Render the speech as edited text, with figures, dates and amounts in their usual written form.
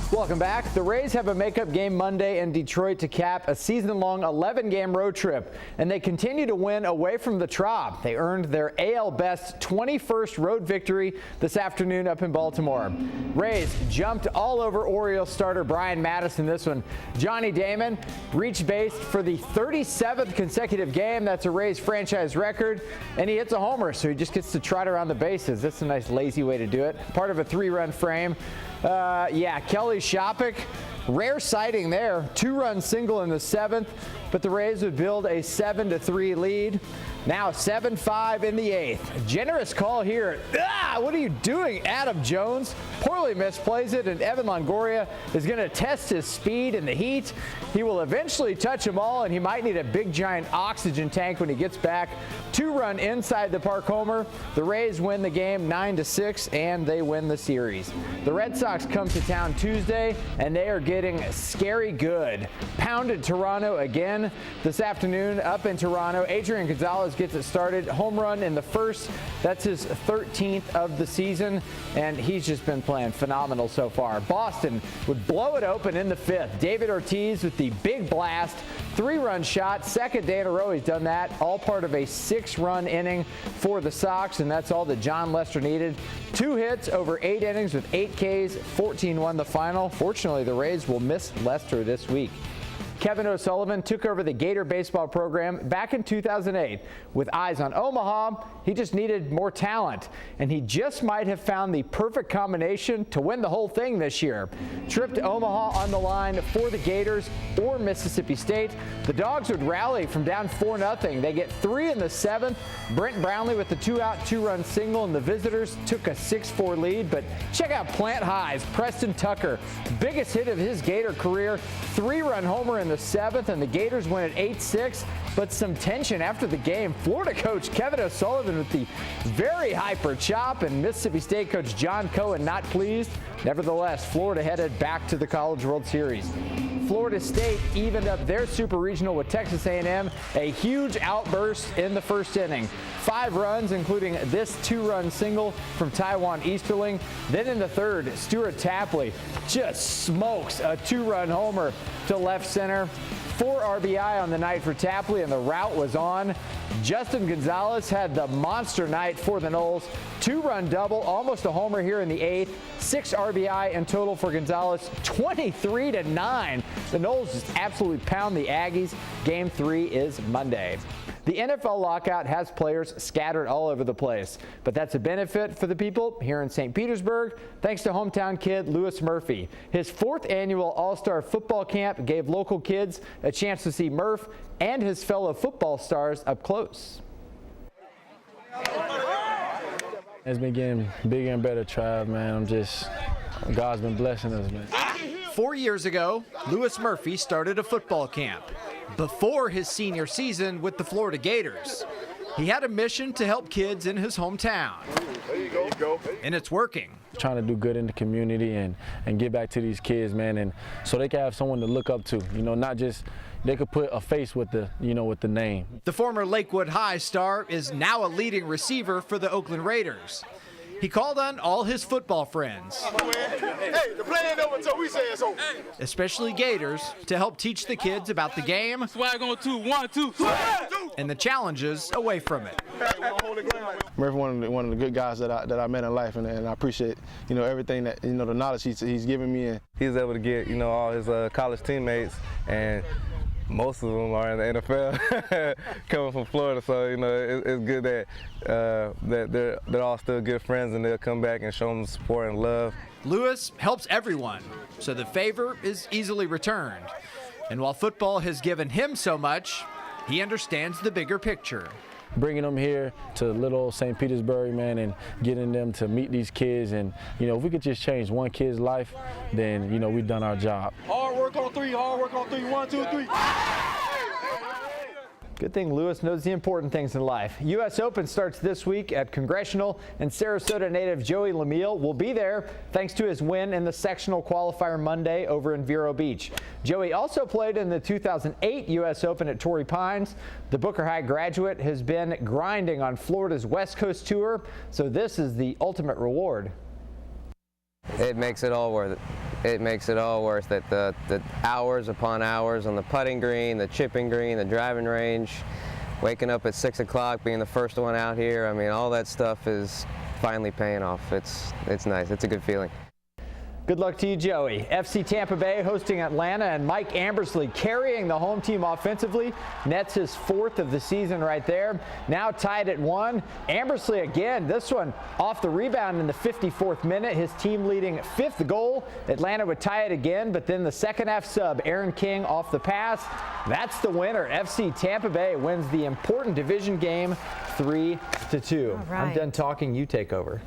Welcome back. The Rays have a makeup game Monday in Detroit to cap a season-long 11-game road trip, and they continue to win away from the Trop. They earned their AL Best 21st road victory this afternoon up in Baltimore. Rays jumped all over Orioles starter Brian Madison this one. Johnny Damon reached base for the 37th consecutive game. That's a Rays franchise record, and he hits a homer, so he just gets to trot around the bases. That's a nice lazy way to do it. Part of a 3-run frame. Kelly Shopik, rare sighting there. 2-run single in the 7th, but the Rays would build a 7-3 lead. Now 7-5 in the 8th. Generous call here. What are you doing, Adam Jones? Poorly misplays it, and Evan Longoria is going to test his speed in the heat. He will eventually touch them all, and he might need a big giant oxygen tank when he gets back. 2-run inside the park homer. The Rays win the game 9-6, and they win the series. The Red Sox come to town Tuesday, and they are getting scary good. Pounded Toronto again this afternoon up in Toronto. Adrian Gonzalez gets it started. Home run in the first. That's his 13th of the season, and he's just been playing phenomenal so far. Boston would blow it open in the 5th. David Ortiz with the big blast. 3-run shot. Second day in a row he's done that. All part of a 6-run inning for the Sox, and that's all that John Lester needed. 2 hits over 8 innings with 8 Ks. 14-1 the final. Fortunately, the Rays will miss Lester this week. Kevin O'Sullivan took over the Gator baseball program back in 2008. With eyes on Omaha, he just needed more talent, and he just might have found the perfect combination to win the whole thing this year. Trip to Omaha on the line for the Gators or Mississippi State. The Dogs would rally from down 4-0. They get 3 in the 7th. Brent Brownlee with the 2-out, 2-run single, and the visitors took a 6-4 lead. But check out Plant High's Preston Tucker. Biggest hit of his Gator career. 3-run homer in the 7th, and the Gators win at 8-6. But some tension after the game. Florida coach Kevin O'Sullivan with the very hyper chop, and Mississippi State coach John Cohen not pleased. Nevertheless, Florida headed back to the College World Series. Florida State evened up their super regional with Texas A&M. A huge outburst in the first inning. 5 runs, including this 2-run single from Taiwan Easterling. Then in the 3rd, Stuart Tapley just smokes a 2-run homer to left center. 4 RBI on the night for Tapley, and the rout was on. Justin Gonzalez had the monster night for the Noles. 2-run double, almost a homer here in the 8th. 6 RBI in total for Gonzalez. 23-9. The Noles just absolutely pound the Aggies. Game 3 is Monday. The NFL lockout has players scattered all over the place, but that's a benefit for the people here in St. Petersburg, thanks to hometown kid Louis Murphy. His 4th annual All-Star Football Camp gave local kids a chance to see Murph and his fellow football stars up close. It's been getting bigger and better, Trav, man. God's been blessing us, man. 4 years ago, Louis Murphy started a football camp before his senior season with the Florida Gators. He had a mission to help kids in his hometown. There you go. And it's working. Trying to do good in the community and give back to these kids, man, and so they can have someone to look up to, not just they could put a face with the, with the name. The former Lakewood High star is now a leading receiver for the Oakland Raiders. He called on all his football friends, hey, the play ain't over until we say it's over, especially Gators, to help teach the kids about the game. Swag on 2, 1, 2, swag. And the challenges away from it. Murphy, one of the good guys that I met in life, and I appreciate everything that the knowledge he's given me. And he was able to get all his college teammates, and most of them are in the NFL coming from Florida, so it's good that they're all still good friends, and they'll come back and show them support and love. Louis helps everyone, so the favor is easily returned. And while football has given him so much, he understands the bigger picture. Bringing them here to little St. Petersburg, man, and getting them to meet these kids, and if we could just change one kid's life, then we've done our job. Hard work on 3, 1, 2, 3. Good thing Louis knows the important things in life. U.S. Open starts this week at Congressional, and Sarasota native Joey Lemieux will be there thanks to his win in the sectional qualifier Monday over in Vero Beach. Joey also played in the 2008 U.S. Open at Torrey Pines. The Booker High graduate has been grinding on Florida's West Coast tour, so this is the ultimate reward. It makes it all worth it. it makes it all worth it. The hours upon hours on the putting green, the chipping green, the driving range, waking up at 6 o'clock, being the first one out here. I mean, all that stuff is finally paying off. It's nice. It's a good feeling. Good luck to you, Joey. FC Tampa Bay hosting Atlanta, and Mike Ambersley carrying the home team offensively. Nets his 4th of the season right there. Now tied at 1. Ambersley again, this one off the rebound in the 54th minute. His team leading 5th goal. Atlanta would tie it again, but then the second half sub, Aaron King off the pass. That's the winner. FC Tampa Bay wins the important division game 3-2. All right. I'm done talking. You take over.